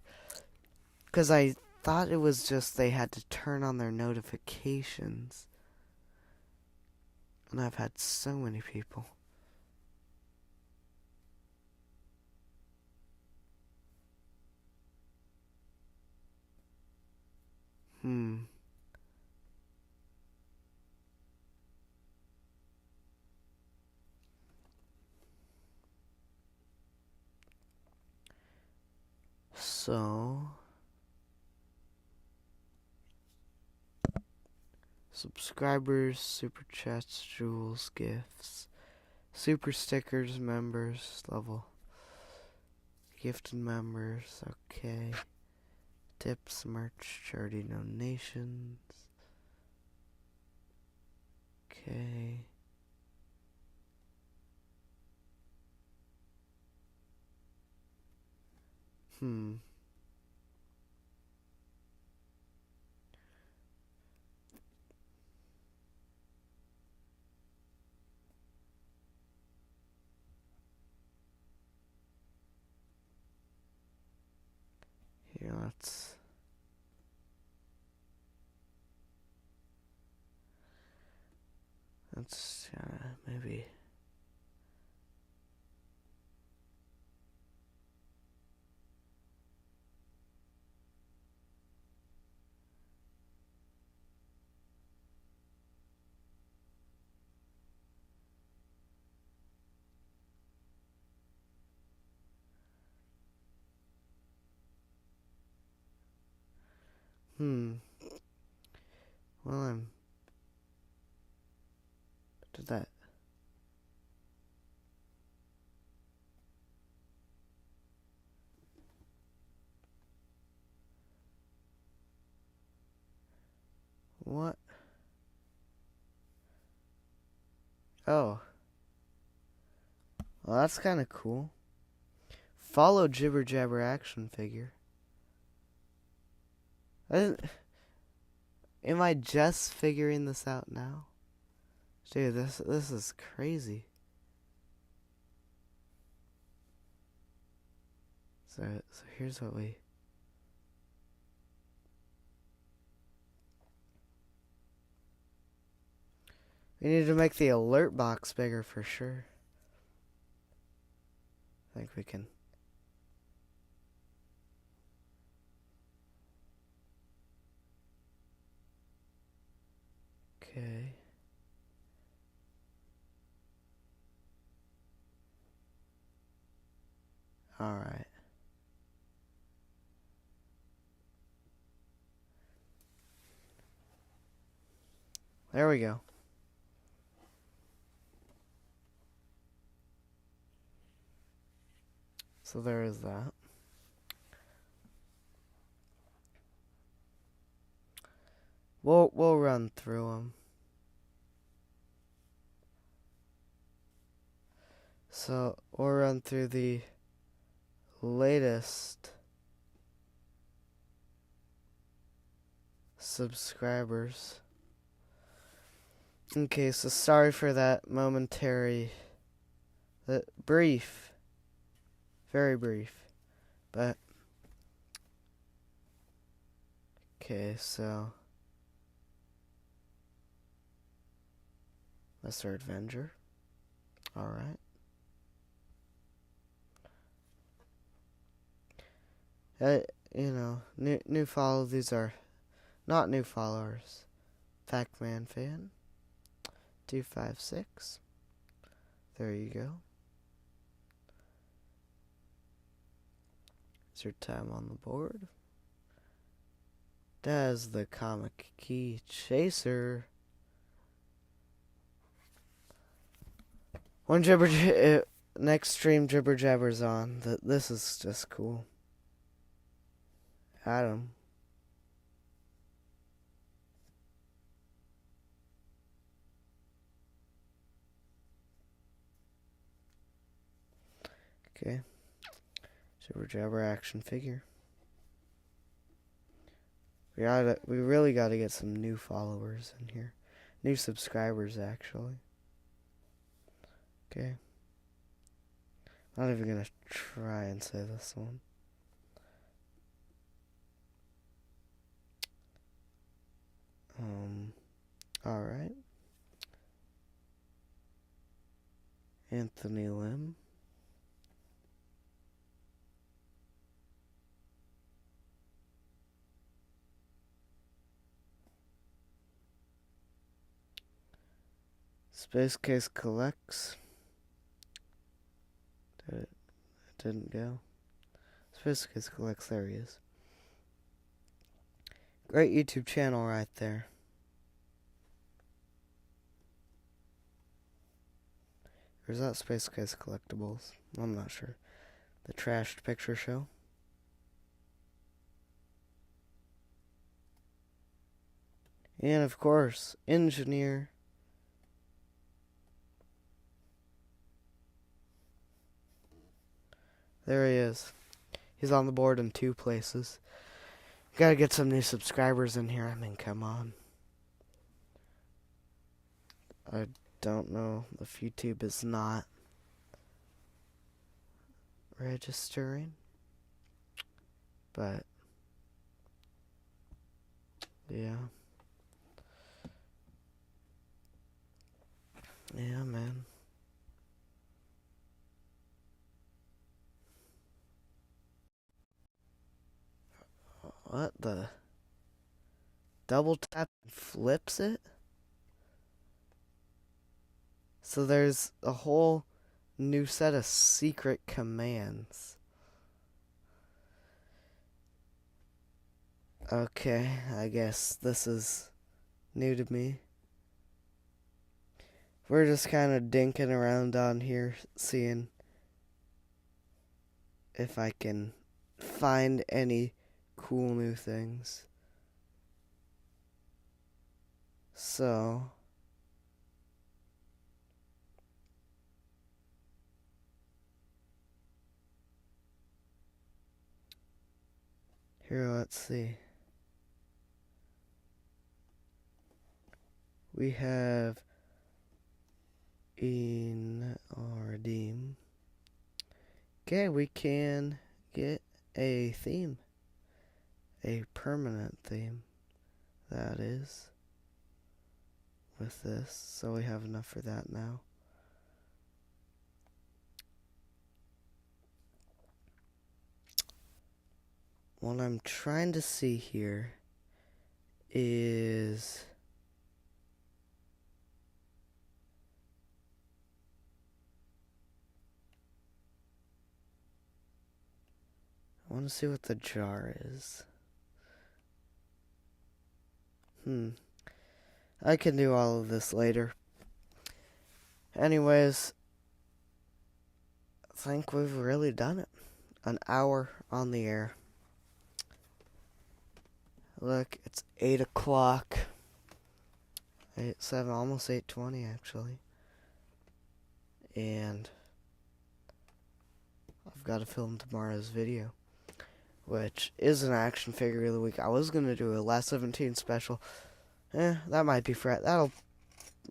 A: Because I thought it was just they had to turn on their notifications. And I've had so many people. So, subscribers, super chats, jewels, gifts, super stickers, members, level, gifted members, okay, tips, merch, charity donations, okay. Here, let's maybe. Well, did that. What? Oh. Well, that's kind of cool. Follow Jibber Jabber action figure. Am I just figuring this out now? Dude, this is crazy. So here's what we need to make the alert box bigger for sure. I think we can. Okay. All right. There we go. So there is that. We'll run through them. So we'll run through the latest subscribers. Okay, so sorry for that momentary, brief, very brief, but okay, so Lesser Avenger, alright. New follow, these are not new followers. Pac-Man fan, 256, there you go. It's your time on the board. Daz the Comic Key Chaser. When next stream Jibber Jabber's on, this is just cool. Adam. Okay. Jibber Jabber action figure. We really gotta get some new followers in here. New subscribers, actually. Okay. I'm not even gonna try and say this one. Alright. Anthony Lim. Space Case Collects. It didn't go. Space Case Collects, there he is. Great YouTube channel right there. Or is that Space Case Collectibles? I'm not sure. The Trashed Picture Show. And of course, Engineer. There he is. He's on the board in 2 places. Gotta get some new subscribers in here. I mean, come on. I don't know if YouTube is not registering. But, yeah. Yeah, man. What the? Double tap and flips it? So there's a whole new set of secret commands. Okay, I guess this is new to me. We're just kind of dinking around on here, seeing if I can find any cool new things. So, here, let's see. We have in our redeem. Okay, we can get a theme. A permanent theme, that is, with this. So we have enough for that now. What I'm trying to see here is I want to see what the jar is. I can do all of this later. Anyways, I think we've really done it. An hour on the air. Look, it's 8 o'clock. 8:07, almost 8:20 actually. And I've got to film tomorrow's video, which is an action figure of the week. I was going to do a Last 17 special. That might be Friday. That'll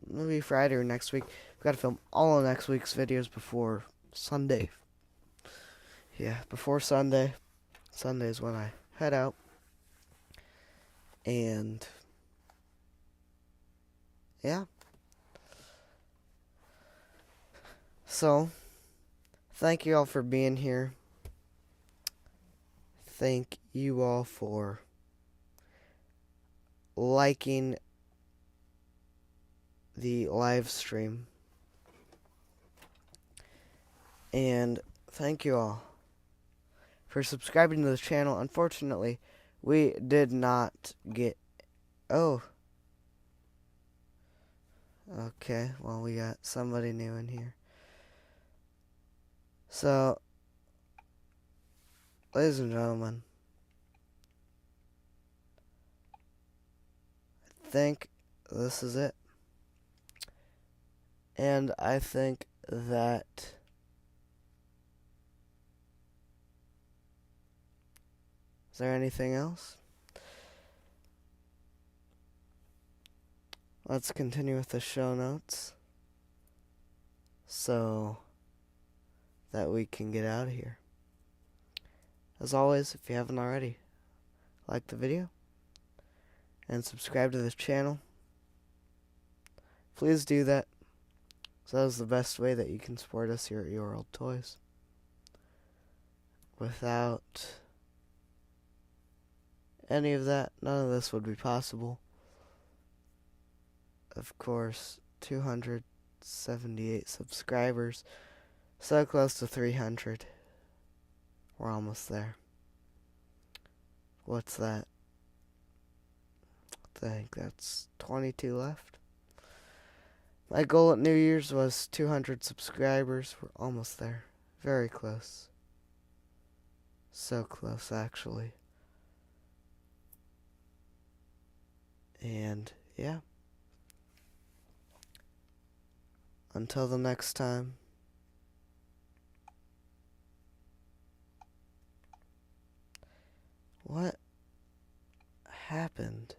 A: be Friday or next week. We've got to film all of next week's videos before Sunday. Yeah, before Sunday. Sunday is when I head out. And yeah. So, thank you all for being here. Thank you all for liking the live stream. And thank you all for subscribing to the channel. Unfortunately, we did not get... Oh. Okay, well, we got somebody new in here. So, ladies and gentlemen, I think this is it. And I think that... Is there anything else? Let's continue with the show notes so that we can get out of here. As always, if you haven't already, like the video and subscribe to this channel. Please do that. So that is the best way that you can support us here at Your Old Toys. Without any of that, none of this would be possible. Of course, 278 subscribers. So close to 300. We're almost there. what's that? I think that's 22 left. My goal at New Year's was 200 subscribers. We're almost there. Very close. So close, actually. And, yeah. Until the next time. What happened?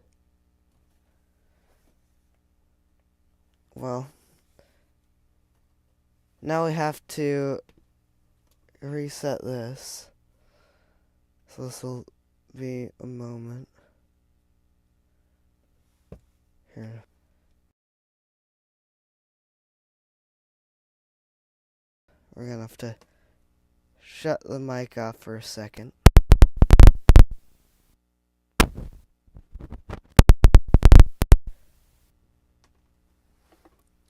A: Well, now we have to reset this. So this will be a moment. Here. We're gonna have to shut the mic off for a second.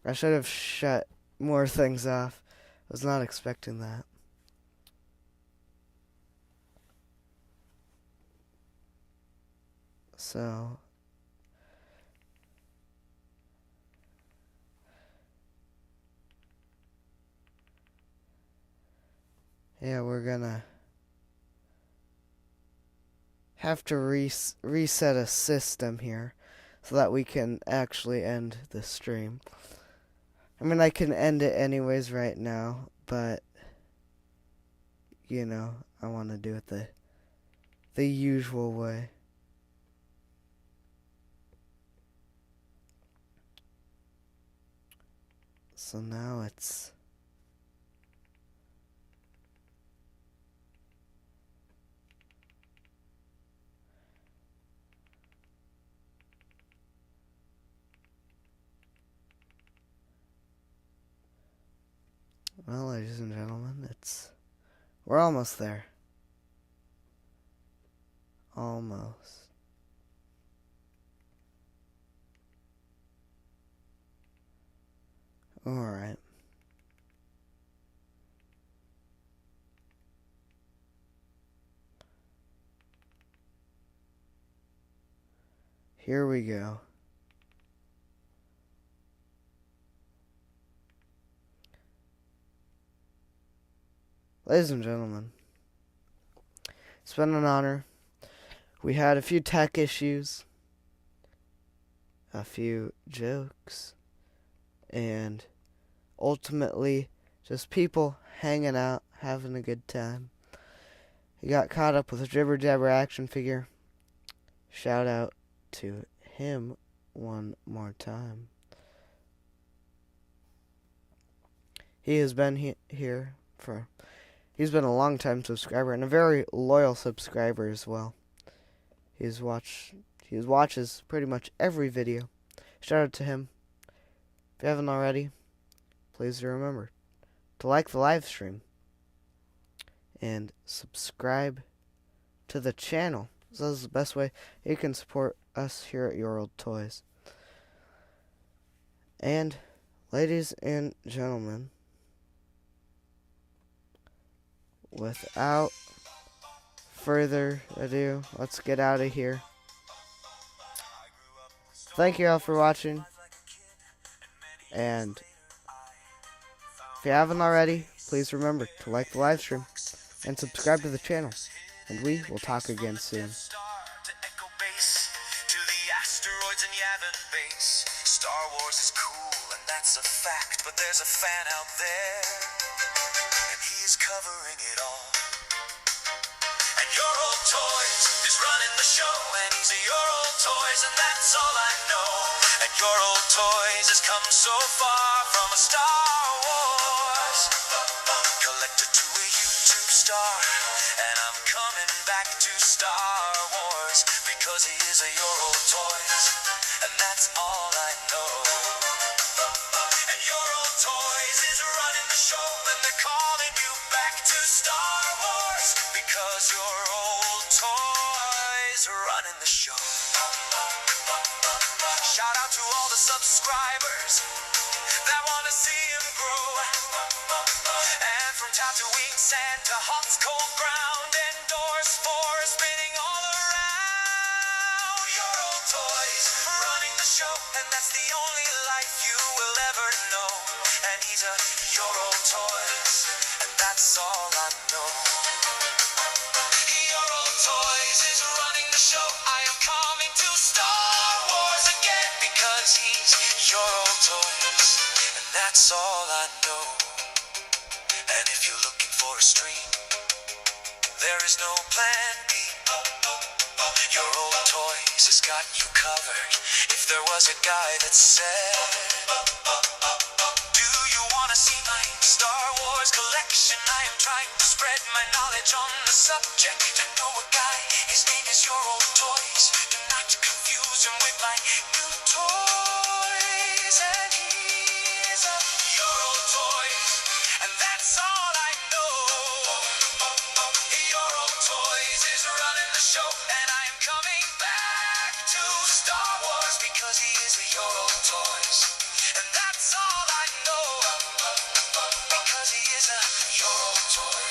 A: I should have shut more things off. I was not expecting that. So, yeah, we're gonna have to reset a system here so that we can actually end the stream. I mean, I can end it anyways right now, but, you know, I want to do it the usual way. So now it's... Well, ladies and gentlemen, we're almost there. Almost. Alright. Here we go. Ladies and gentlemen, it's been an honor. We had a few tech issues, a few jokes, and ultimately just people hanging out, having a good time. He got caught up with a Jibber Jabber action figure. Shout out to him one more time. He has been here for... He's been a long-time subscriber and a very loyal subscriber as well. He watches pretty much every video. Shout out to him. If you haven't already, please remember to like the live stream and subscribe to the channel. So this is the best way you can support us here at Your Old Toys. And, ladies and gentlemen, without further ado, let's get out of here. Thank you all for watching. And if you haven't already, please remember to like the live stream and subscribe to the channel. And we will talk again soon.
B: Star Wars is cool, and that's a fact, but there's a fan out there, and he's covering it all. And Your Old Toys is running the show, and he's a Your Old Toys, and that's all I know. And Your Old Toys has come so far from a Star Wars collector to a YouTube star, and I'm coming back to Star Wars because he is a Your Old Toys, and that's all I know. And Your Old Toys is running the show, and they're calling you back to Star Wars because Your Old Toys running the show. Shout out to all the subscribers that want to see him grow. And from Tatooine sand to Hoth's cold ground, and doors for spinning all around. toys running the show, and that's the only life you will ever know. And he's a your old toys, and that's all I know. Your old toys is running the show. I am coming to Star Wars again because he's your old toys, and that's all I know. And if you're looking for a stream, there is no plan B. Your old toys has got you covered. If there was a guy that said, do you want to see my Star Wars collection? I am trying to spread my knowledge on the subject. I know a guy, his name is Your Old Toys. Do not confuse him with my new toys. And he's a Your Old Toys, and that's all I know. Your Old Toys is running the show, and I am coming back to Star Wars because he is a Your Old Toys, and that's all I know. Because he is a Your Old Toys.